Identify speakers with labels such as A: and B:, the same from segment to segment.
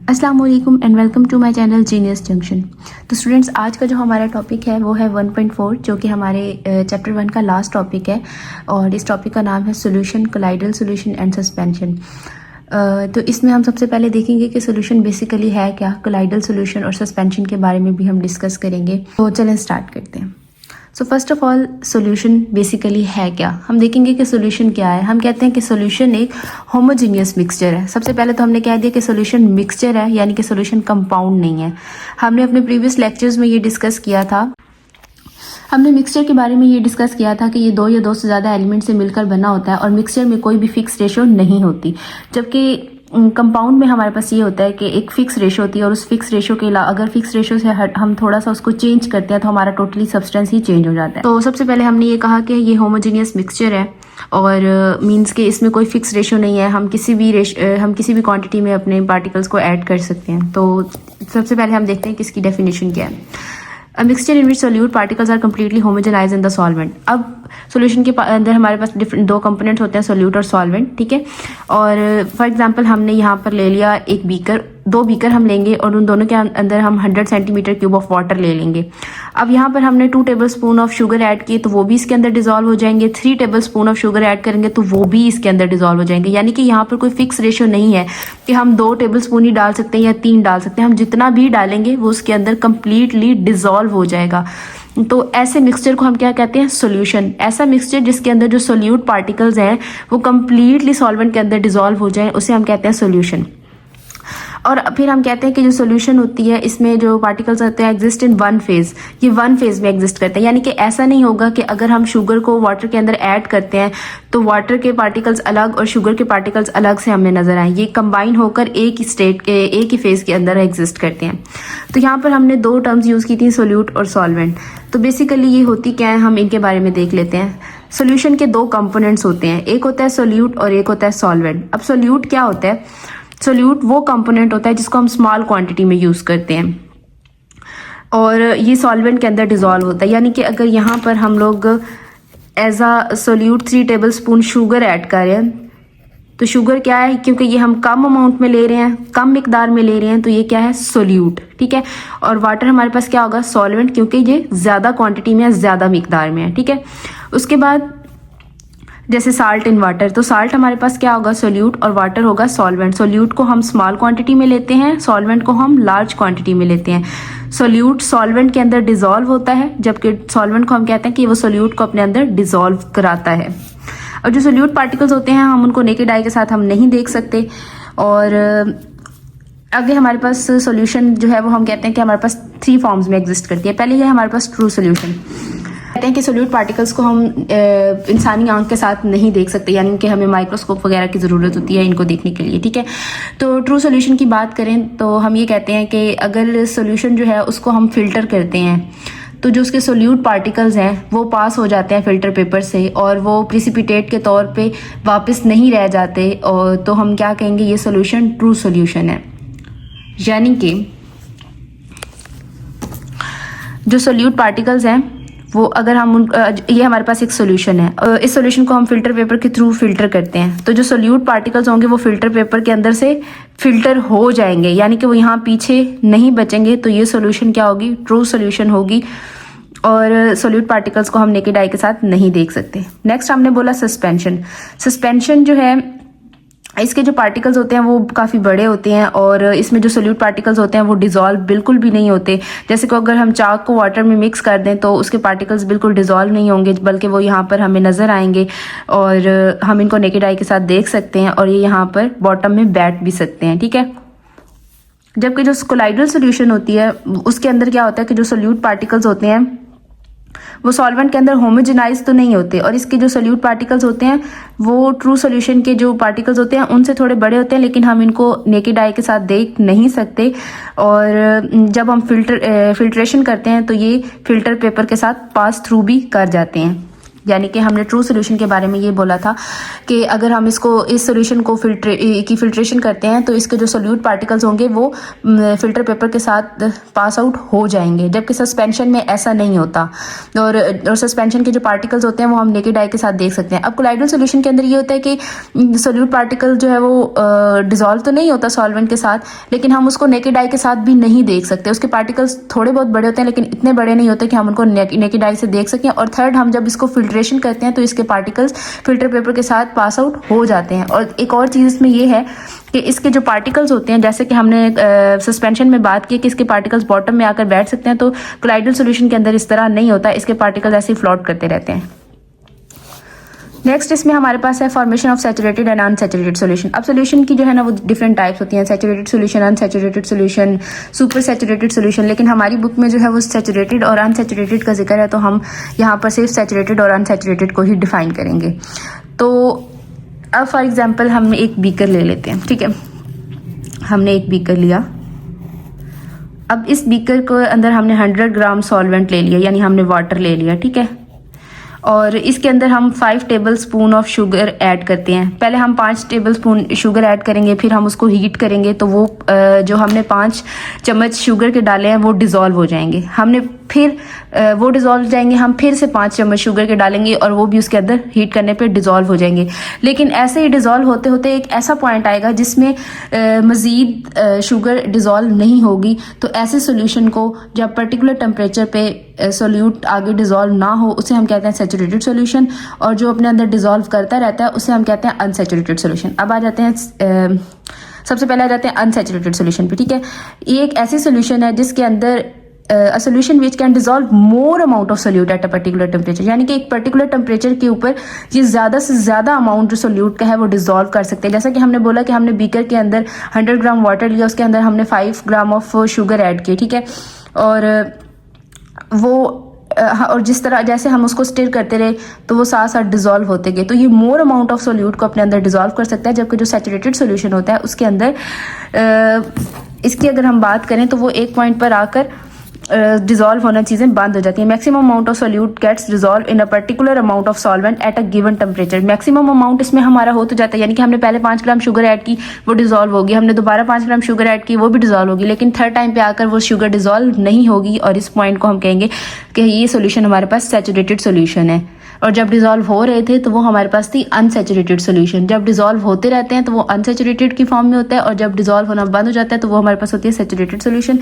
A: अस्सलाम वालेकुम and welcome to my channel genius junction. तो स्टूडेंट्स, आज का जो हमारा टॉपिक है वो है 1.4, जो कि हमारे चैप्टर 1 का लास्ट टॉपिक है और इस टॉपिक का नाम है solution, colloidal solution and suspension. तो इसमें हम सबसे पहले देखेंगे कि सोल्यूशन बेसिकली है क्या, कोलाइडल सोल्यूशन और सस्पेंशन के बारे में भी हम डिस्कस करेंगे। तो चलें स्टार्ट करते हैं। So first of all, solution basically है क्या, हम देखेंगे कि सोल्यूशन क्या है। हम कहते हैं कि सोल्यूशन एक होमोजीनियस मिक्सचर है। सबसे पहले तो हमने कह दिया कि सोल्यूशन मिक्सचर है, यानी कि सोल्यूशन कंपाउंड नहीं है। हमने अपने प्रीवियस लेक्चर्स में ये डिस्कस किया था, हमने मिक्सचर के बारे में ये डिस्कस किया था कि ये दो या दो से ज़्यादा एलिमेंट से मिलकर बना होता है और मिक्सचर में कोई भी फिक्स रेशो नहीं होती, जबकि कंपाउंड में हमारे पास ये होता है कि एक फिक्स रेशो होती है और उस फिक्स रेशो के अलावा अगर फिक्स रेशो से हम थोड़ा सा उसको चेंज करते हैं तो हमारा टोटली सब्सटेंस ही चेंज हो जाता है। तो सबसे पहले हमने ये कहा कि ये होमोजीनियस मिक्सचर है और मींस कि इसमें कोई फिक्स रेशो नहीं है, हम किसी भी क्वांटिटी में अपने पार्टिकल्स को ऐड कर सकते हैं। तो सबसे पहले हम देखते हैं कि इसकी डेफिनेशन क्या है। A mixture in which solute particles are completely homogenized in the solvent। अब सॉल्यूशन के अंदर हमारे पास डिफरेंट दो कंपोनेंट्स होते हैं, सोल्यूट और सॉल्वेंट, ठीक है। और फॉर एग्जांपल हमने यहाँ पर ले लिया एक बीकर, दो बीकर हम लेंगे और उन दोनों के अंदर हम 100 सेंटीमीटर क्यूब ऑफ वाटर ले लेंगे। अब यहाँ पर हमने 2 table spoon of sugar add किए तो वो भी इसके अंदर डिजॉल्व हो जाएंगे। 3 table spoon of sugar add करेंगे तो वो भी इसके अंदर डिजॉल्व हो जाएंगे। यानी कि यहाँ पर कोई फिक्स रेशो नहीं है कि हम 2 टेबल स्पून ही डाल सकते हैं या 3 डाल सकते हैं। हम जितना भी डालेंगे वो उसके अंदर कंप्लीटली डिजॉल्व हो जाएगा। तो ऐसे मिक्सचर को हम क्या कहते हैं, सॉल्यूशन। ऐसा मिक्सचर जिसके अंदर जो सोल्यूट पार्टिकल्स हैं वो कंप्लीटली सॉल्वेंट के अंदर डिजॉल्व हो जाए, उसे हम कहते हैं सॉल्यूशन। और फिर हम कहते हैं कि जो सोल्यूशन होती है इसमें जो पार्टिकल्स होते हैं एग्जिस्ट इन वन फेज, ये वन फेज में एग्जिस्ट करते हैं। यानी कि ऐसा नहीं होगा कि अगर हम शुगर को वाटर के अंदर ऐड करते हैं तो वाटर के पार्टिकल्स अलग और शुगर के पार्टिकल्स अलग से हमें नजर आए। ये कंबाइन होकर एक ही स्टेट के एक ही फेज के अंदर एग्जिस्ट करते हैं। तो यहाँ पर हमने 2 टर्म्स यूज की थी, सोल्यूट और सॉल्वेंट। तो बेसिकली ये होती क्या है, हम इनके बारे में देख लेते हैं। सोल्यूशन के 2 कंपोनेंट्स होते हैं, एक होता है सोल्यूट और एक होता है सॉल्वेंट। अब सोल्यूट क्या होता है, सोल्यूट वो कंपोनेंट होता है जिसको हम स्मॉल क्वांटिटी में यूज करते हैं और ये सॉल्वेंट के अंदर डिजॉल्व होता है। यानी कि अगर यहाँ पर हम लोग as a solute 3 tablespoon sugar add करें तो शुगर क्या है, क्योंकि ये हम कम अमाउंट में ले रहे हैं, कम मिकदार में ले रहे हैं, तो ये क्या है, सोल्यूट, ठीक है। और वाटर हमारे पास क्या होगा, सॉल्वेंट, क्योंकि ये ज्यादा क्वांटिटी में है, ज्यादा मिकदार में है, ठीक है। उसके बाद जैसे साल्ट इन वाटर, तो साल्ट हमारे पास क्या होगा, सोल्यूट, और वाटर होगा सॉल्वेंट। सोल्यूट को हम स्मॉल क्वांटिटी में लेते हैं, सॉल्वेंट को हम लार्ज क्वांटिटी में लेते हैं। सोल्यूट सॉल्वेंट के अंदर डिजॉल्व होता है, जबकि सॉल्वेंट को हम कहते हैं कि वो सोल्यूट को अपने अंदर डिजॉल्व कराता है। और जो सोल्यूट पार्टिकल्स होते हैं हम उनको नेकेड आई के साथ हम नहीं देख सकते। और आगे हमारे पास सोल्यूशन जो है वो हम कहते हैं कि हमारे पास 3 फॉर्म्स में एग्जिस्ट करती है। पहले है हमारे पास ट्रू सोल्यूशन। कहते हैं कि सोल्यूट पार्टिकल्स को हम इंसानी आंख के साथ नहीं देख सकते, यानी कि हमें माइक्रोस्कोप वगैरह की ज़रूरत होती है इनको देखने के लिए, ठीक है। तो ट्रू सोल्यूशन की बात करें तो हम ये कहते हैं कि अगर सोल्यूशन जो है उसको हम फिल्टर करते हैं तो जो उसके सोल्यूट पार्टिकल्स हैं वो पास हो जाते हैं फिल्टर पेपर से और वो प्रिसिपिटेट के तौर पे वापस नहीं रह जाते, और तो हम क्या कहेंगे, ये सोल्यूशन ट्रू सोल्यूशन है। यानी कि जो सोल्यूट पार्टिकल्स हैं वो अगर हम ये हमारे पास एक सोल्यूशन है, इस सोल्यूशन को हम फिल्टर पेपर के थ्रू फिल्टर करते हैं, तो जो सोल्यूट पार्टिकल्स होंगे वो फिल्टर पेपर के अंदर से फिल्टर हो जाएंगे, यानी कि वो यहाँ पीछे नहीं बचेंगे। तो ये सोल्यूशन क्या होगी, ट्रू सोल्यूशन होगी। और सोल्यूट पार्टिकल्स को हम नेकेड आई के साथ नहीं देख सकते। नेक्स्ट हमने बोला सस्पेंशन। सस्पेंशन जो है इसके जो पार्टिकल्स होते हैं वो काफ़ी बड़े होते हैं और इसमें जो सोल्यूट पार्टिकल्स होते हैं वो डिजॉल्व बिल्कुल भी नहीं होते। जैसे कि अगर हम चाक को वाटर में मिक्स कर दें तो उसके पार्टिकल्स बिल्कुल डिजॉल्व नहीं होंगे, बल्कि वो यहाँ पर हमें नज़र आएंगे और हम इनको नेकेड आई के साथ देख सकते हैं और ये यहाँ पर बॉटम में बैठ भी सकते हैं, ठीक है। जबकि जो कोलाइडल सोल्यूशन होती है उसके अंदर क्या होता है कि जो सोल्यूट पार्टिकल्स होते हैं वो सॉल्वेंट के अंदर होमोजेनाइज तो नहीं होते और इसके जो सोल्यूट पार्टिकल्स होते हैं वो ट्रू सोल्यूशन के जो पार्टिकल्स होते हैं उनसे थोड़े बड़े होते हैं, लेकिन हम इनको नेकेड आई के साथ देख नहीं सकते। और जब हम फिल्ट्रेशन करते हैं तो ये फिल्टर पेपर के साथ पास थ्रू भी कर जाते हैं। यानी कि हमने ट्रू सोल्यूशन के बारे में ये बोला था कि अगर हम इस सोल्यूशन को फिल्ट्रेशन करते हैं तो इसके जो सोल्यूट पार्टिकल्स होंगे वो फिल्टर पेपर के साथ पास आउट हो जाएंगे, जबकि सस्पेंशन में ऐसा नहीं होता। और सस्पेंशन के जो पार्टिकल्स होते हैं वो हम नेकेड आई के साथ देख सकते हैं। अब कोलाइडल सोल्यूशन के अंदर ये होता है कि सोल्यूट पार्टिकल जो है वो डिजोल्व तो नहीं होता सॉल्वेंट के साथ, लेकिन हम उसको नेकेड आई के साथ भी नहीं देख सकते। उसके पार्टिकल्स थोड़े बहुत बड़े होते हैं लेकिन इतने बड़े नहीं होते कि हम उनको नेकेड आई से देख सकें। और थर्ड, हम जब इसको फिल्ट्रेशन करते हैं तो इसके पार्टिकल्स फिल्टर पेपर के साथ पास आउट हो जाते हैं। और एक और चीज़ इसमें ये है कि इसके जो पार्टिकल्स होते हैं, जैसे कि हमने सस्पेंशन में बात की कि इसके पार्टिकल्स बॉटम में आकर बैठ सकते हैं, तो कोलाइडल सोल्यूशन के अंदर इस तरह नहीं होता, इसके पार्टिकल्स ऐसे ही फ्लोट करते रहते हैं। नेक्स्ट इसमें हमारे पास है formation of saturated and unsaturated solution. अब सोल्यूशन की जो है ना वो डिफरेंट टाइप्स होती हैं, saturated solution, unsaturated solution, super saturated solution. लेकिन हमारी बुक में जो है वो सैचुरेटेड और अनसैचुरेटेड का जिक्र है, तो हम यहाँ पर सिर्फ सैचुरेटेड और अनसैचुरेटेड को ही डिफाइन करेंगे। तो अब फॉर एग्जाम्पल हम एक बीकर ले लेते हैं, ठीक है। हमने एक बीकर लिया, अब इस बीकर को अंदर हमने 100 ग्राम सॉल्वेंट ले लिया, यानी हमने वाटर ले लिया, ठीक है। और इसके अंदर हम 5 table spoon of sugar add करते हैं। पहले हम 5 टेबल स्पून शुगर ऐड करेंगे, फिर हम उसको हीट करेंगे, तो वो जो हमने 5 चम्मच शुगर के डाले हैं वो डिज़ोल्व हो जाएंगे। हमने फिर वो डिज़ोल्व हो जाएंगे, हम फिर से 5 चम्मच शुगर के डालेंगे और वो भी उसके अंदर हीट करने पे डिज़ोल्व हो जाएंगे। लेकिन ऐसे ही डिज़ोल्व होते होते एक ऐसा पॉइंट आएगा जिसमें मज़ीद शुगर डिज़ोल्व नहीं होगी। तो ऐसे सोल्यूशन को जब पर्टिकुलर टेम्परेचर पे सोल्यूट आगे डिज़ोल्व ना हो, उसे हम कहते हैं सैचुरेटेड सोल्यूशन। और जो अपने अंदर डिज़ोल्व करता रहता है उसे हम कहते हैं अनसैचुरेटेड सोल्यूशन। अब आ जाते हैं सबसे पहले आ जाते हैं अनसैचुरेटेड सोल्यूशन पे, ठीक है। ये एक ऐसी सोल्यूशन है जिसके अंदर a solution which can dissolve more amount of solute at a particular temperature, यानी कि एक पर्टिकुलर टेम्परेचर के ऊपर ये ज़्यादा से ज़्यादा अमाउंट जो सोल्यूट का है वो डिजोल्व कर सकते हैं। जैसा कि हमने बोला कि हमने बीकर के अंदर 100 ग्राम वाटर लिया, उसके अंदर हमने 5 ग्राम ऑफ शुगर ऐड की, ठीक है। और जिस तरह जैसे हम उसको स्टिर करते रहे तो वो साथ साथ डिजोल्व होते गए, तो ये मोर अमाउंट ऑफ सोल्यूट को अपने अंदर डिजोल्व कर सकता है। जबकि जो सैचुरेटेड सोल्यूशन होता है उसके अंदर इसकी अगर हम बात करें तो वो एक पॉइंट पर आकर डिजोल्व होना चीज़ें बंद हो जाती हैं। Maximum amount of solute gets dissolve in a particular amount of solvent at a given temperature. Maximum amount इसमें हमारा हो तो जाता है, यानी कि हमने पहले 5 ग्राम शुगर ऐड की, वो डिजोल्व होगी, हमने दोबारा 5 ग्राम शुगर ऐड की, वो भी डिजोल्व होगी, लेकिन थर्ड टाइम पे आकर वो शुगर डिजोल्व नहीं होगी। और इस पॉइंट को हम कहेंगे कि ये सोल्यूशन हमारे पास सैचुरेटेड सोल्यूशन है। और जब डिजोल्व हो रहे थे तो वो हमारे पास थी अनसैचुरेटेड सोल्यूशन। जब डिजोल्व होते रहते हैं तो वो अनसैचुरेटेड की फॉर्म में होता है, और जब डिजोल्व होना बंद हो जाता है तो वो हमारे पास होती है सैचुरेटेड सोल्यूशन।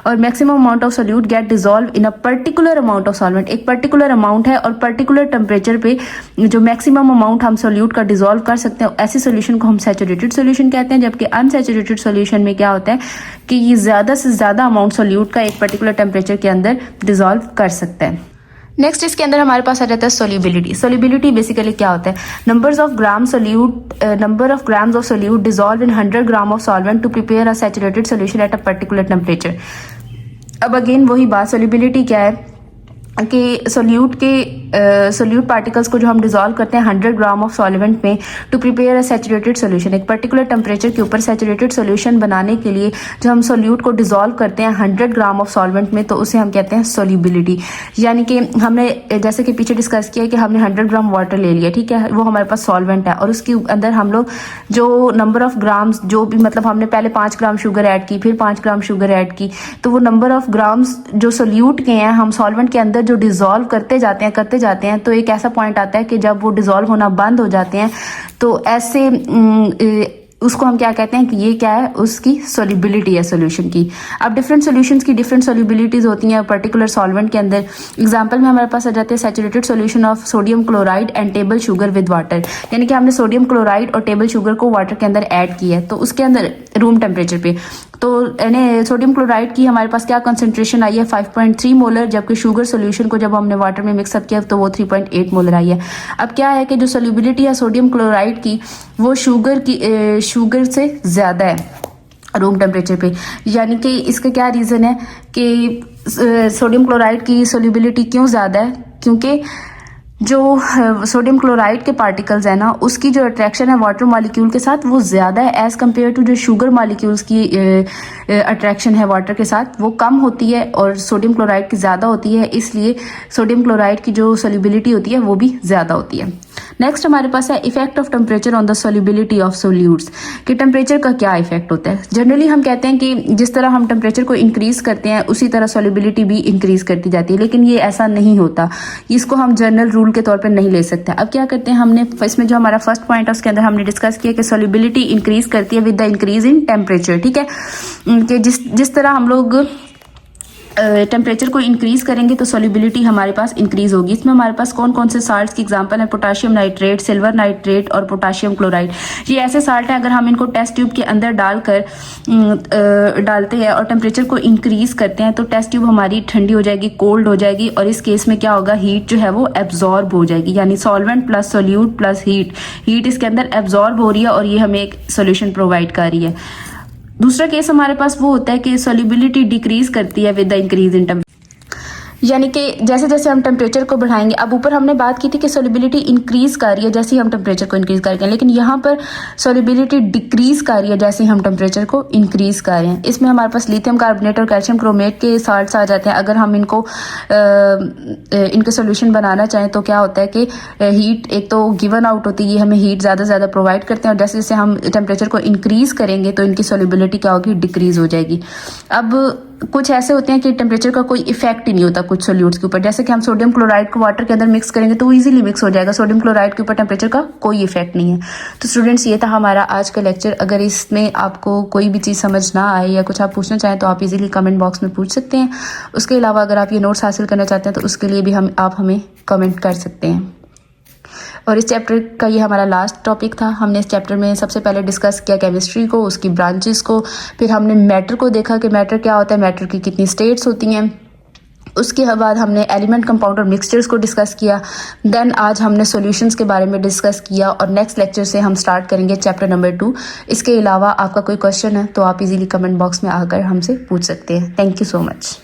A: और maximum amount of solute get dissolve in a particular amount of solvent. एक पर्टिकुलर अमाउंट है और पर्टिकुलर टेम्परेचर पे जो मैक्सिमम अमाउंट हम सोल्यूट का डिजोल्व कर सकते हैं, ऐसे सोल्यूशन को हम सैचुरेटेड सोल्यूशन कहते हैं। जबकि अनसैचुरेटेड सोल्यूशन में क्या होता है कि ये ज़्यादा से ज़्यादा अमाउंट सोल्यूट का एक पर्टिकुलर टेम्परेचर के अंदर डिजोल्व कर सकता है। नेक्स्ट इसके अंदर हमारे पास आ जाता है सोल्यूबिलिटी। सोल्यूबिलिटी बेसिकली क्या होता है? Number of grams of solute dissolve in 100 gram of solvent to prepare a saturated solution at a particular temperature. अब अगेन वही बात, सोल्यूबिलिटी क्या है कि सोल्यूट पार्टिकल्स को जो हम डिजोल्व करते हैं 100 ग्राम ऑफ सॉल्वेंट में to prepare a saturated solution. एक पर्टिकुलर टेम्परेचर के ऊपर सैचुरेटेड सोल्यूशन बनाने के लिए जो हम सोल्यूट को डिजोल्व करते हैं 100 ग्राम ऑफ सॉल्वेंट में, तो उसे हम कहते हैं सोल्यूबिलिटी। यानी कि हमने जैसे कि पीछे डिस्कस किया कि हमने 100 ग्राम वाटर ले लिया, ठीक है, वो हमारे पास सॉल्वेंट है, और उसके अंदर हम लोग जो नंबर ऑफ ग्राम्स जो भी मतलब हमने पहले 5 ग्राम शुगर ऐड की, फिर 5 ग्राम शुगर ऐड की, तो वो नंबर ऑफ ग्राम्स जो सोल्यूट के हैं हम सॉल्वेंट के अंदर जो डिजोल्व करते जाते हैं, तो एक ऐसा पॉइंट आता है कि जब वो डिजोल्व होना बंद हो जाते हैं तो ऐसे उसको हम क्या कहते हैं कि ये क्या है, उसकी सोल्यूबिलिटी है सोल्यूशन की। अब डिफरेंट सोल्यूशंस की डिफरेंट सोल्यूबिलिटीज होती हैं पर्टिकुलर सॉल्वेंट के अंदर। एग्जांपल में हमारे पास आ जाते हैं saturated solution of sodium chloride and table sugar with water. यानी कि हमने सोडियम क्लोराइड और टेबल शुगर को वाटर के अंदर ऐड किया है, तो उसके अंदर रूम टेम्परेचर पे तो सोडियम क्लोराइड की हमारे पास क्या कंसंट्रेशन आई है 5.3 मोलर, जबकि शुगर सोल्यूशन को जब हमने वाटर में मिक्सअप किया तो वो 3.8 मोलर आई है। अब क्या है कि जो सोल्यूबिलिटी है सोडियम क्लोराइड की वो शुगर से ज़्यादा है रूम टेम्परेचर पे। यानी कि इसका क्या रीज़न है कि सोडियम क्लोराइड की सोल्यूबिलिटी क्यों ज़्यादा है, क्योंकि जो सोडियम क्लोराइड के पार्टिकल्स है ना, उसकी जो अट्रैक्शन है वाटर मॉलिक्यूल के साथ वो ज़्यादा है एज़ कम्पेयर टू जो शुगर मॉलिक्यूल्स की अट्रैक्शन है वाटर के साथ वो कम होती है और सोडियम क्लोराइड की ज़्यादा होती है, इसलिए सोडियम क्लोराइड की जो सोल्यूबिलिटी होती है वो भी ज़्यादा होती है। नेक्स्ट हमारे पास है effect of temperature on the solubility of solutes, कि टेम्परेचर का क्या इफेक्ट होता है। जनरली हम कहते हैं कि जिस तरह हम टेम्परेचर को इंक्रीज करते हैं उसी तरह सोल्यूबिलिटी भी इंक्रीज करती जाती है, लेकिन ये ऐसा नहीं होता, इसको हम जनरल रूल के तौर पर नहीं ले सकते। अब क्या करते हैं, हमने इसमें जो हमारा फर्स्ट पॉइंट है उसके अंदर हमने डिस्कस किया कि सोल्यूबिलिटी इंक्रीज करती है with the increase in temperature. ठीक है, कि जिस तरह हम लोग टेम्परेचर को इंक्रीज करेंगे तो सोल्यूबिलिटी हमारे पास इंक्रीज होगी। इसमें हमारे पास कौन कौन से साल्ट्स की एग्जांपल है, पोटाशियम नाइट्रेट, सिल्वर नाइट्रेट और पोटाशियम क्लोराइड। ये ऐसे साल्ट हैं, अगर हम इनको टेस्ट ट्यूब के अंदर डालते हैं और टेम्परेचर को इंक्रीज करते हैं तो टेस्ट ट्यूब हमारी ठंडी हो जाएगी, कोल्ड हो जाएगी, और इस केस में क्या होगा, हीट जो है वो एब्जॉर्ब हो जाएगी, यानी solvent plus solute plus heat इसके अंदर एब्जॉर्ब हो रही है और ये हमें एक सोल्यूशन प्रोवाइड कर रही है। दूसरा केस हमारे पास वो होता है कि सोल्यूबिलिटी डिक्रीज करती है with the increase in temperature, यानी कि जैसे जैसे हम टेम्परेचर को बढ़ाएंगे, अब ऊपर हमने बात की थी कि सोल्यूबिलिटी इंक्रीज कर रही है जैसे ही हम टेम्परेचर को इंक्रीज कर रहे हैं, लेकिन यहाँ पर सोल्यूबिलिटी डिक्रीज कर रही है जैसे ही हम टेम्परेचर को इंक्रीज कर रहे हैं। इसमें हमारे पास लिथियम कार्बोनेट और कैल्शियम क्रोमेट के साल्ट्स आ जाते हैं। अगर हम इनके सोल्यूशन बनाना चाहें तो क्या होता है कि हीट एक तो गिवन आउट होती है, ये हमें हीट ज़्यादा से ज़्यादा प्रोवाइड करते हैं, और जैसे जैसे हम टेम्परेचर को इंक्रीज करेंगे तो इनकी सोल्यूबिलिटी क्या होगी, डिक्रीज हो जाएगी। अब कुछ ऐसे होते हैं कि टेम्परेचर का कोई इफेक्ट ही नहीं होता कुछ सोल्यूट्स के ऊपर, जैसे कि हम सोडियम क्लोराइड को वाटर के अंदर मिक्स करेंगे तो वो इजीली मिक्स हो जाएगा, सोडियम क्लोराइड के ऊपर टेम्परेचर का कोई इफेक्ट नहीं है। तो स्टूडेंट्स, ये था हमारा आज का लेक्चर। अगर इसमें आपको कोई भी चीज़ समझ ना आए या कुछ आप पूछना चाहें तो आप इजीली कमेंट बॉक्स में पूछ सकते हैं। उसके अलावा अगर आप ये नोट्स हासिल करना चाहते हैं तो उसके लिए भी आप हमें कमेंट कर सकते हैं। और इस चैप्टर का ये हमारा लास्ट टॉपिक था। हमने इस चैप्टर में सबसे पहले डिस्कस किया केमिस्ट्री को, उसकी ब्रांचेस को, फिर हमने मैटर को देखा कि मैटर क्या होता है, मैटर की कितनी स्टेट्स होती हैं। उसके बाद हमने एलिमेंट, कंपाउंड और मिक्सचर्स को डिस्कस किया। देन आज हमने सॉल्यूशंस के बारे में डिस्कस किया और नेक्स्ट लेक्चर से हम स्टार्ट करेंगे चैप्टर नंबर 2। इसके अलावा आपका कोई क्वेश्चन है तो आप इजीली कमेंट बॉक्स में आकर हमसे पूछ सकते हैं। Thank you so much.